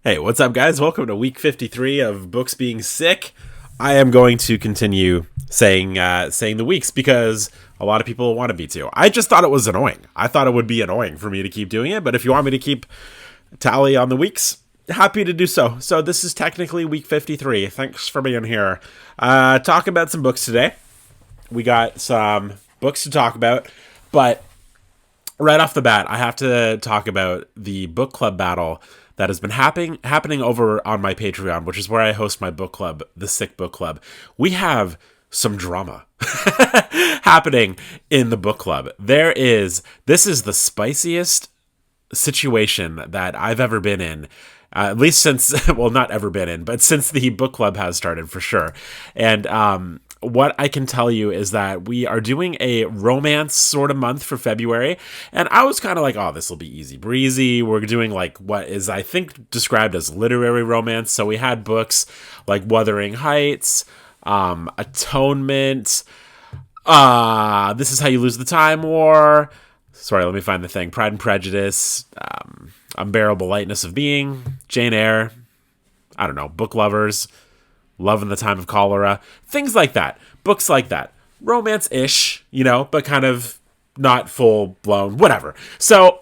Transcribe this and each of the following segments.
Hey, what's up, guys? Welcome to week 53 of Books Being Sick. I am going to continue saying the weeks because a lot of people wanted me to. I just thought it was annoying. I thought it would be annoying for me to keep doing it, but if you want me to keep tally on the weeks, happy to do so. So this is technically week 53. Thanks for being here. Talking about some books today. We got some books to talk about, but right off the bat, I have to talk about the book club battle that has been happening over on my Patreon, which is where I host my book club, the Sick Book Club. We have some drama happening in the book club. This is the spiciest situation that I've ever been in, at least since, well, not ever been in, but since the book club has started for sure. And what I can tell you is that we are doing a romance sort of month for February. And I was kind of like, oh, this will be easy breezy. We're doing like what is, I think, described as literary romance. So we had books like Wuthering Heights, Atonement, This Is How You Lose the Time War. Sorry, let me find the thing. Pride and Prejudice, Unbearable Lightness of Being, Jane Eyre, I don't know, Book Lovers, Love in the Time of Cholera, things like that. Books like that. Romance-ish, but kind of not full-blown, whatever. So,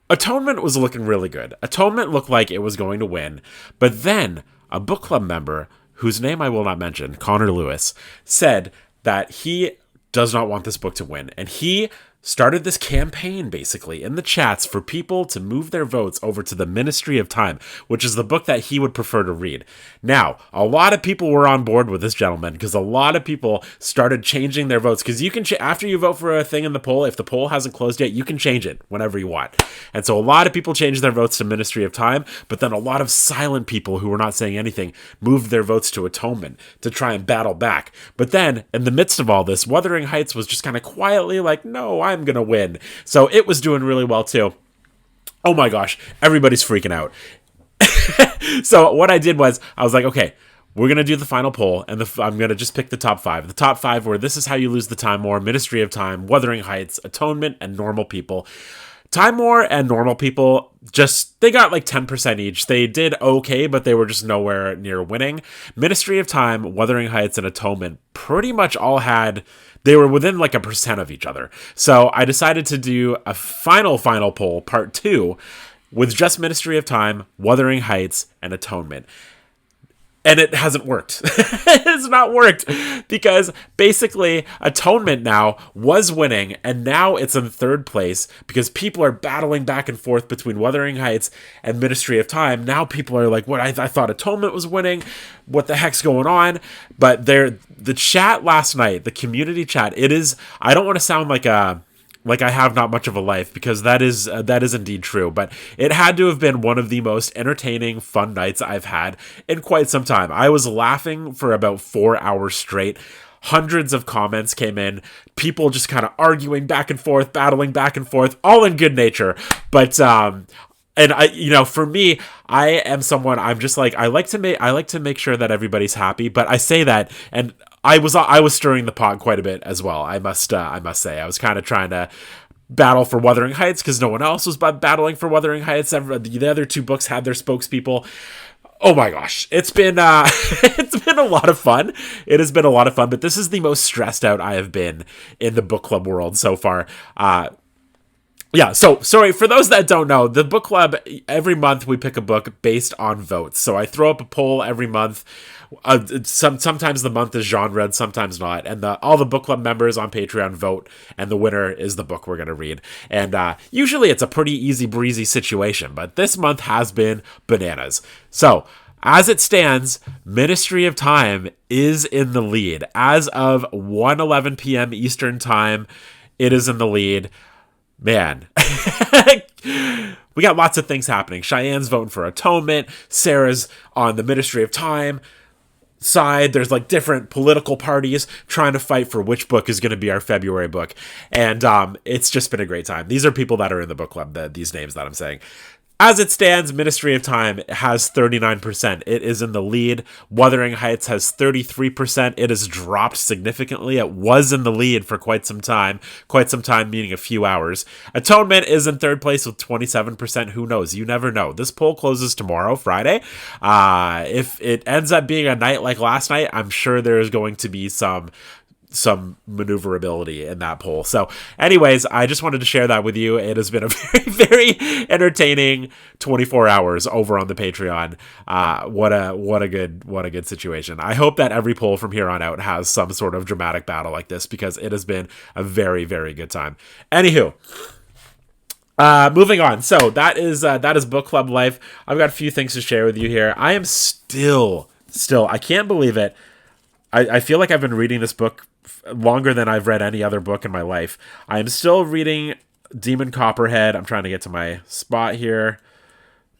Atonement was looking really good. Atonement looked like it was going to win. But then, a book club member, whose name I will not mention, Connor Lewis, said that he does not want this book to win. And he started this campaign, basically, in the chats for people to move their votes over to the Ministry of Time, which is the book that he would prefer to read. Now, a lot of people were on board with this gentleman because a lot of people started changing their votes because you can, after you vote for a thing in the poll, if the poll hasn't closed yet, you can change it whenever you want. And so a lot of people changed their votes to Ministry of Time, but then a lot of silent people who were not saying anything moved their votes to Atonement to try and battle back. But then, in the midst of all this, Wuthering Heights was just kind of quietly like, no, I'm going to win. So it was doing really well too. Oh my gosh, everybody's freaking out. So what I did was, I was like, okay, we're going to do the final poll, and I'm going to just pick the top five. The top five were This Is How You Lose the Time War, Ministry of Time, Wuthering Heights, Atonement, and Normal People. Time War and Normal People, they got like 10% each. They did okay, but they were just nowhere near winning. Ministry of Time, Wuthering Heights, and Atonement pretty much all they were within like 1% of each other. So I decided to do a final poll, part 2, with just Ministry of Time, Wuthering Heights, and Atonement. And it hasn't worked. It's not worked because basically Atonement now was winning and now it's in third place because people are battling back and forth between Wuthering Heights and Ministry of Time. Now people are like, what? I thought Atonement was winning. What the heck's going on? But the chat last night, the community chat, I don't want to sound like I have not much of a life, because that is indeed true. But it had to have been one of the most entertaining, fun nights I've had in quite some time. I was laughing for about 4 hours straight. Hundreds of comments came in. People just kind of arguing back and forth, battling back and forth, all in good nature. But and for me, I am someone, I'm just like, I like to make sure that everybody's happy. But I say that, and I was stirring the pot quite a bit as well. I must say, I was kind of trying to battle for Wuthering Heights because no one else was battling for Wuthering Heights. The other two books had their spokespeople. Oh my gosh, it's been it's been a lot of fun. It has been a lot of fun, but this is the most stressed out I have been in the book club world so far. Yeah, so, sorry, for those that don't know, the book club, every month we pick a book based on votes. So I throw up a poll every month. Sometimes the month is genre and sometimes not. And all the book club members on Patreon vote, and the winner is the book we're going to read. And usually it's a pretty easy breezy situation, but this month has been bananas. So, as it stands, Ministry of Time is in the lead. As of 1:11 p.m. Eastern Time, it is in the lead. Man, we got lots of things happening. Cheyenne's voting for Atonement. Sarah's on the Ministry of Time side. There's like different political parties trying to fight for which book is going to be our February book. And it's just been a great time. These are people that are in the book club, these names that I'm saying. As it stands, Ministry of Time has 39%. It is in the lead. Wuthering Heights has 33%. It has dropped significantly. It was in the lead for quite some time. Quite some time, meaning a few hours. Atonement is in third place with 27%. Who knows? You never know. This poll closes tomorrow, Friday. If it ends up being a night like last night, I'm sure there's going to be some maneuverability in that poll. So anyways, I just wanted to share that with you. It has been a very, very entertaining 24 hours over on the Patreon. What a good situation. I hope that every poll from here on out has some sort of dramatic battle like this, because it has been a very, very good time. Anywho, moving on. So that is book club life. I've got a few things to share with you here. I am still, I can't believe it. I feel like I've been reading this book longer than I've read any other book in my life. I am still reading Demon Copperhead. I'm trying to get to my spot here.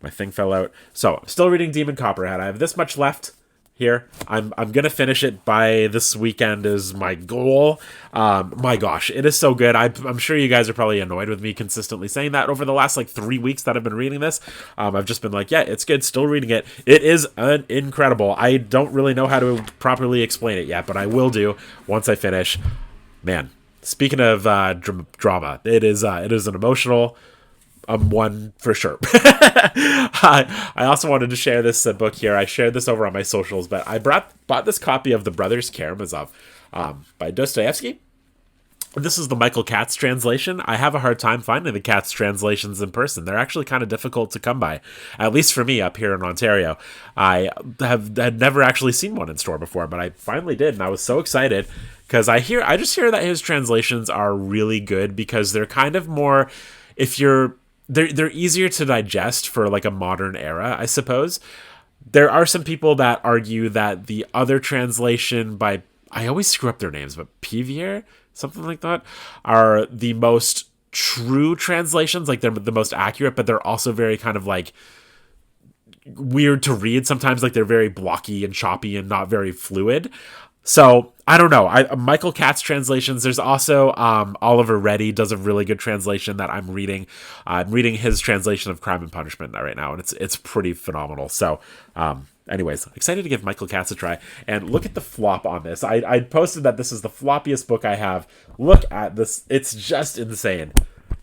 My thing fell out. So, I'm still reading Demon Copperhead. I have this much left here. I'm gonna finish it by this weekend is my goal. My gosh, it is so good. I'm sure you guys are probably annoyed with me consistently saying that over the last like 3 weeks that I've been reading this. I've just been like, yeah, it's good. Still reading it. It is incredible. I don't really know how to properly explain it yet, but I will do once I finish. Man, speaking of drama, it is an emotional one for sure. I also wanted to share this book here. I shared this over on my socials, but I bought this copy of The Brothers Karamazov by Dostoevsky. This is the Michael Katz translation. I have a hard time finding the Katz translations in person. They're actually kind of difficult to come by, at least for me up here in Ontario. I had never actually seen one in store before, but I finally did, and I was so excited because I just hear that his translations are really good because they're kind of more, they're easier to digest for like a modern era, I suppose. There are some people that argue that the other translation by, I always screw up their names, but Pivier, something like that, are the most true translations. Like they're the most accurate, but they're also very kind of like weird to read. Sometimes like they're very blocky and choppy and not very fluid. So I don't know. Michael Katz translations. There's also Oliver Reddy does a really good translation that I'm reading. I'm reading his translation of Crime and Punishment right now, and it's pretty phenomenal. So, anyways, excited to give Michael Katz a try. And look at the flop on this. I posted that this is the floppiest book I have. Look at this. It's just insane.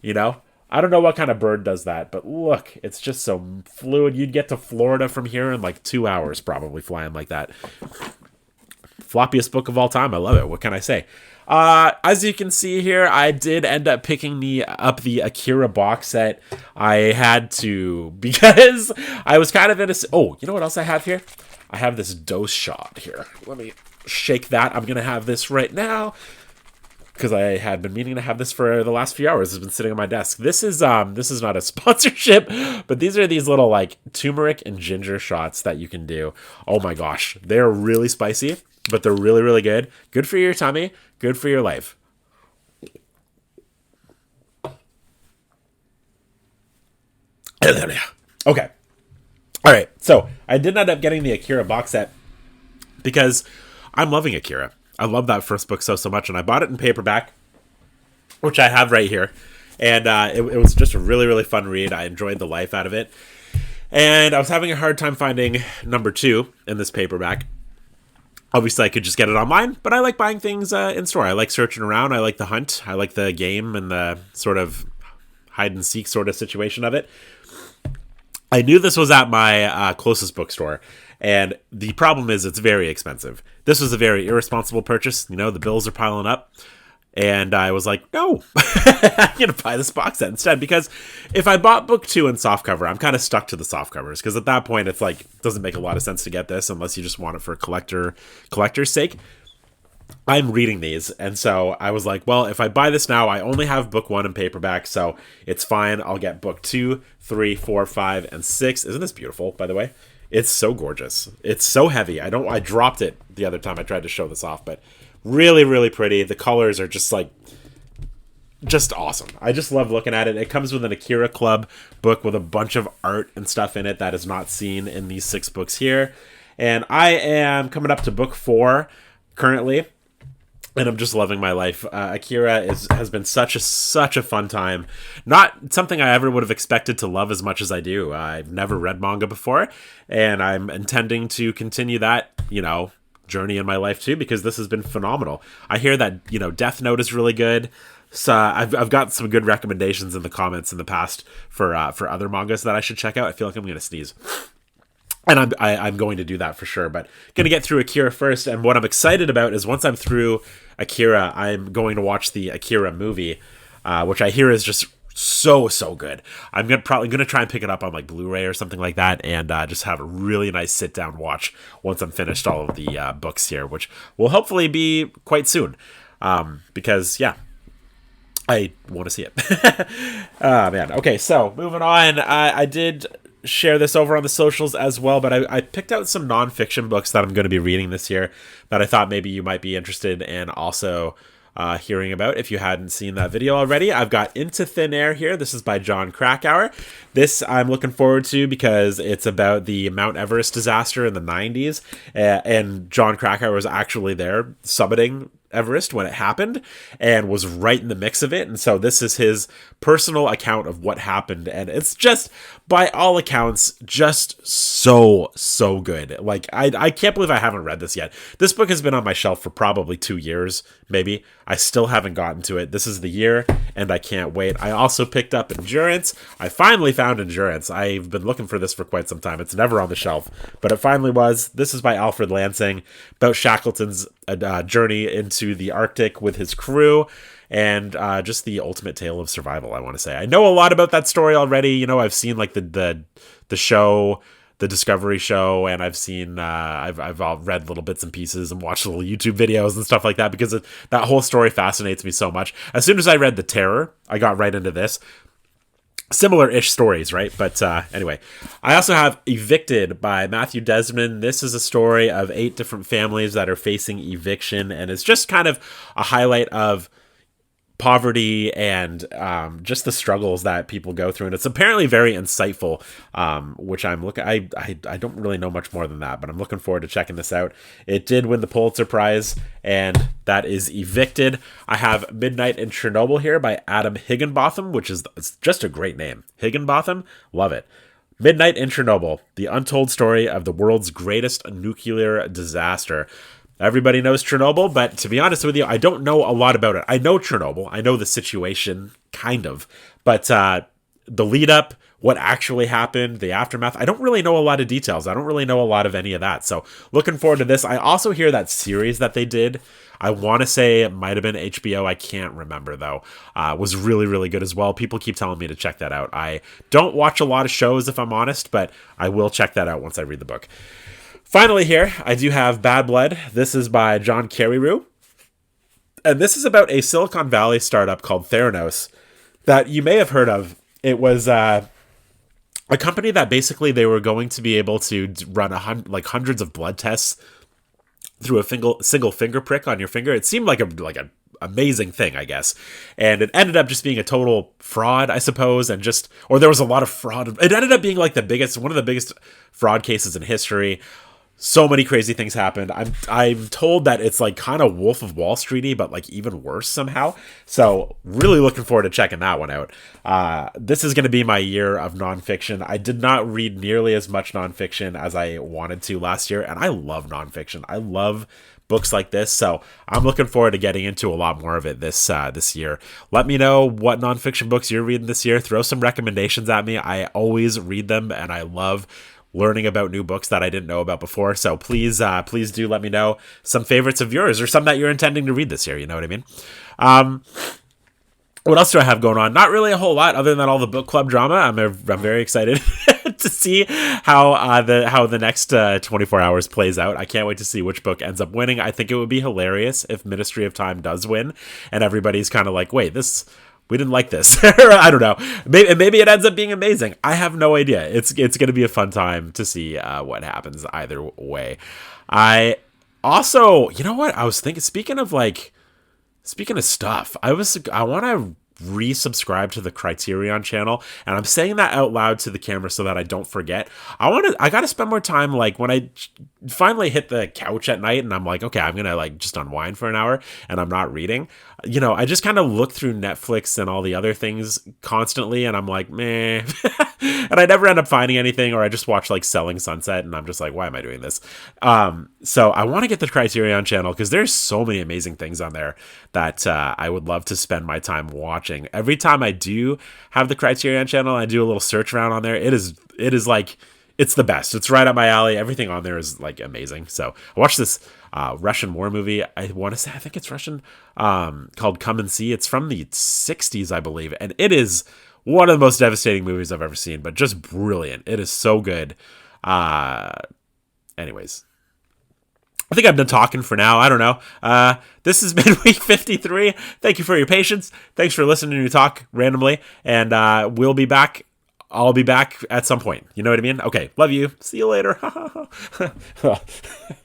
You know. I don't know what kind of bird does that, but look, it's just so fluid. You'd get to Florida from here in like 2 hours, probably flying like that. Floppiest book of all time. I love it. What can I say? As you can see here, I did end up picking up the Akira box set. I had to because I was kind of in a... Oh, you know what else I have here? I have this dose shot here. Let me shake that. I'm going to have this right now because I had been meaning to have this for the last few hours. It's been sitting on my desk. This is not a sponsorship, but these are these little like turmeric and ginger shots that you can do. Oh my gosh. They're really spicy, but they're really, really good. Good for your tummy. Good for your life. Okay. All right. So I did end up getting the Akira box set because I'm loving Akira. I love that first book so much, and I bought it in paperback, which I have right here. And it was just a really, really fun read. I enjoyed the life out of it. And I was having a hard time finding number 2 in this paperback. Obviously, I could just get it online, but I like buying things in store. I like searching around. I like the hunt. I like the game and the sort of hide-and-seek sort of situation of it. I knew this was at my closest bookstore, and the problem is it's very expensive. This was a very irresponsible purchase. You know, the bills are piling up. And I was like, no, I'm going to buy this box set instead. Because if I bought book 2 in softcover, I'm kind of stuck to the softcovers. Because at that point, it's like, it doesn't make a lot of sense to get this unless you just want it for collector's sake. I'm reading these. And so I was like, well, if I buy this now, I only have book 1 in paperback. So it's fine. I'll get book 2, 3, 4, 5, and 6. Isn't this beautiful, by the way? It's so gorgeous. It's so heavy. I dropped it the other time I tried to show this off, but really, really pretty. The colors are just awesome. I just love looking at it. It comes with an Akira Club book with a bunch of art and stuff in it that is not seen in these 6 books here. And I am coming up to book 4 currently. and I'm just loving my life. Akira has been such a fun time. Not something I ever would have expected to love as much as I do. I've never read manga before, and I'm intending to continue that, journey in my life too, because this has been phenomenal. I hear that, Death Note is really good. So I've got some good recommendations in the comments in the past for other mangas that I should check out. I feel like I'm going to sneeze. And I'm going to do that for sure, but going to get through Akira first. And what I'm excited about is once I'm through Akira, I'm going to watch the Akira movie, which I hear is just so good. I'm probably gonna try and pick it up on like Blu-ray or something like that, and just have a really nice sit down watch once I'm finished all of the books here, which will hopefully be quite soon. Because yeah, I want to see it. Oh man. Okay, so moving on. I did share this over on the socials as well, but I picked out some nonfiction books that I'm going to be reading this year that I thought maybe you might be interested in also hearing about if you hadn't seen that video already. I've got Into Thin Air here. This is by John Krakauer. This I'm looking forward to because it's about the Mount Everest disaster in the 90s, and John Krakauer was actually there summiting Everest when it happened and was right in the mix of it. And so this is his personal account of what happened. And it's just, by all accounts, just so good. Like, I can't believe I haven't read this yet. This book has been on my shelf for probably 2 years, maybe. I still haven't gotten to it. This is the year, and I can't wait. I also picked up Endurance. I finally found Endurance. I've been looking for this for quite some time. It's never on the shelf, but it finally was. This is by Alfred Lansing, about Shackleton's journey into the Arctic with his crew, and just the ultimate tale of survival, I want to say. I know a lot about that story already. I've seen like the show, the Discovery show, and I've seen I've all read little bits and pieces and watched little YouTube videos and stuff like that, because that whole story fascinates me so much. As soon as I read The Terror, I got right into this. Similar-ish stories, right? But anyway, I also have Evicted by Matthew Desmond. This is a story of 8 different families that are facing eviction, and it's just kind of a highlight of poverty and just the struggles that people go through, and it's apparently very insightful, which I'm looking. I don't really know much more than that, but I'm looking forward to checking this out. It did win the Pulitzer Prize, and that is Evicted. I have Midnight in Chernobyl here by Adam Higginbotham, which is just a great name. Higginbotham, love it. Midnight in Chernobyl, the untold story of the world's greatest nuclear disaster. Everybody knows Chernobyl, but to be honest with you, I don't know a lot about it. I know Chernobyl. I know the situation, kind of. But the lead up, what actually happened, the aftermath, I don't really know a lot of details. I don't really know a lot of any of that. So looking forward to this. I also hear that series that they did, I want to say it might have been HBO. I can't remember, though. Was really good as well. People keep telling me to check that out. I don't watch a lot of shows, if I'm honest, but I will check that out once I read the book. Finally here, I do have Bad Blood. This is by John Carreyrou. And this is about a Silicon Valley startup called Theranos that you may have heard of. It was a company that basically they were going to be able to run hundreds of blood tests through a single finger prick on your finger. It seemed like a amazing thing, I guess. And it ended up just being a total fraud, I suppose, or there was a lot of fraud. It ended up being like one of the biggest fraud cases in history. So many crazy things happened. I'm told that it's like kind of Wolf of Wall Streety, but like even worse somehow. So really looking forward to checking that one out. This is going to be my year of nonfiction. I did not read nearly as much nonfiction as I wanted to last year, and I love nonfiction. I love books like this, so I'm looking forward to getting into a lot more of it this year. Let me know what nonfiction books you're reading this year. Throw some recommendations at me. I always read them, and I love learning about new books that I didn't know about before. So please do let me know some favorites of yours or some that you're intending to read this year. You know what I mean? What else do I have going on? Not really a whole lot other than all the book club drama. I'm very excited to see how the next 24 hours plays out. I can't wait to see which book ends up winning. I think it would be hilarious if Ministry of Time does win and everybody's kind of like, wait, we didn't like this. I don't know. Maybe it ends up being amazing. I have no idea. It's going to be a fun time to see what happens either way. I also, you know what? I was thinking, speaking of stuff, I want to resubscribe to the Criterion channel, and I'm saying that out loud to the camera so that I don't forget. I got to spend more time, like, when I finally hit the couch at night and I'm like, okay, I'm gonna like just unwind for an hour and I'm not reading. I just kind of look through Netflix and all the other things constantly, and I'm like, meh. And I never end up finding anything, or I just watch like Selling Sunset and I'm just like, why am I doing this? So I want to get the Criterion channel because there's so many amazing things on there that I would love to spend my time watching. Every time I do have the Criterion channel, I do a little search around on there. It is like, it's the best. It's right up my alley. Everything on there is like amazing. So I watched this Russian war movie. I think it's Russian, called Come and See. It's from the 60s, I believe. And it is one of the most devastating movies I've ever seen, but just brilliant. It is so good. Anyways, I think I'm done talking for now. I don't know. This has been week 53. Thank you for your patience. Thanks for listening to me talk randomly. And we'll be back. I'll be back at some point. You know what I mean? Okay. Love you. See you later.